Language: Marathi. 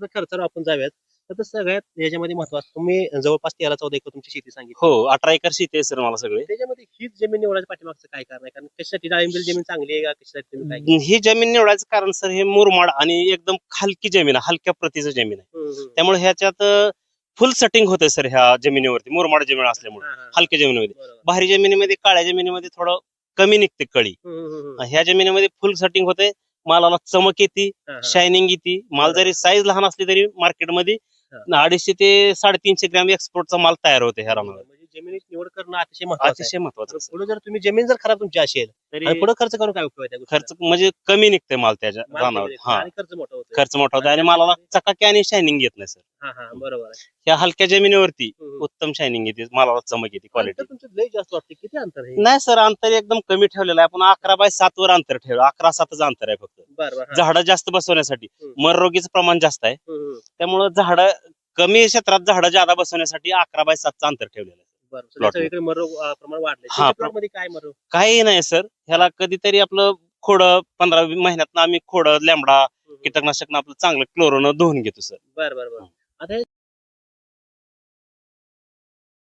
तर खर्चावर आपण जाऊयात. तर सगळ्यात याच्यामध्ये महत्वाचं तुम्ही जवळपास 13-14 एकर तुमची शेती सांगितली. हो 18 एकर शेती आहे सर मला सगळे. त्याच्यामध्ये हीच जमीन निवडायच्या पाठीमागचं काय कारण आहे? कारण कशासाठी डाळिंबीची जमीन चांगली आहे का कशासाठी तुम्ही काय केलं? ही जमीन निवडायचं कारण सर हे मुरमाड आणि एकदम हलकी जमीन आहे, हलक्या प्रतीचं जमीन आहे. हम्म, हम्म. त्यामुळे ह्याच्यात फुल सेटिंग होते सर ह्या जमिनीवरती, मुरमाड जमीन असल्यामुळे. हा, हा, हा. हलक्या जमिनीमध्ये बरोबर. भारी जमिनीमध्ये, काळ्या जमिनीमध्ये थोडं कमी निघते कळी. हम्म, हम्म, हम्म. ह्या जमिनीमध्ये फुल सेटिंग होते, मालाला चमक येते, हा, हा. शायनिंग येते. माल बरोबर. जरी साईज लहान असली तरी मार्केटमध्ये हा. 250 ते 350 ग्रॅम एक्सपोर्टचा माल तयार होते ह्या रानावर. म्हणजे जमिनीची निवड करणं अतिशय महत्वाचं आहे. अतिशय महत्वाचं सर. पुढे जर तुम्ही जमीन जर खराब तुमची असेल आणि तरी पुढे खर्च करून काय उपयोग आहे त्या गोष्टीला? खर्च म्हणजे कमी निघते माल त्याच्या माल रानावर. कमी देतो हा आणि खर्च मोठा होतो. खर्च मोठा होता आणि मालाला चकाकी आणि शायनिंग येत नाही सर. हा, हा, बरोबर आहे. ह्या हलक्या जमिनीवरती हम्म. उत्तम शायनिंग येते, मालाला चमक येते, क्वालिटी. अंतर तुमचं लय जास्त वाटते. किती अंतर आहे? नाही सर, अंतर एकदम कमी ठेवलेलं आहे. आपण 11/7 वर अंतर ठेवलं. 11-7 अंतर आहे फक्त. बरोबर. झाडं जास्त बसवण्यासाठी. हम्म. मररोगीचं प्रमाण जास्त आहे, त्यामुळे झाडं कमी क्षेत्रात झाडं ज्यादा बसवण्यासाठी 11/7 अंतर ठेवलेलं आहे. बरोबर. सगळीकडे मरो प्रमाण वाढलंय. हा, तुमच्या प्लॉटमध्ये काय मरो? काही नाही सर, ह्याला कधीतरी आपलं खोडं 15 महिन्यात आम्ही खोडं, लेंबडा, कीटकनाशक आपलं चांगलं क्लोरोनं धुवून घेतो सर. बरं. आता हे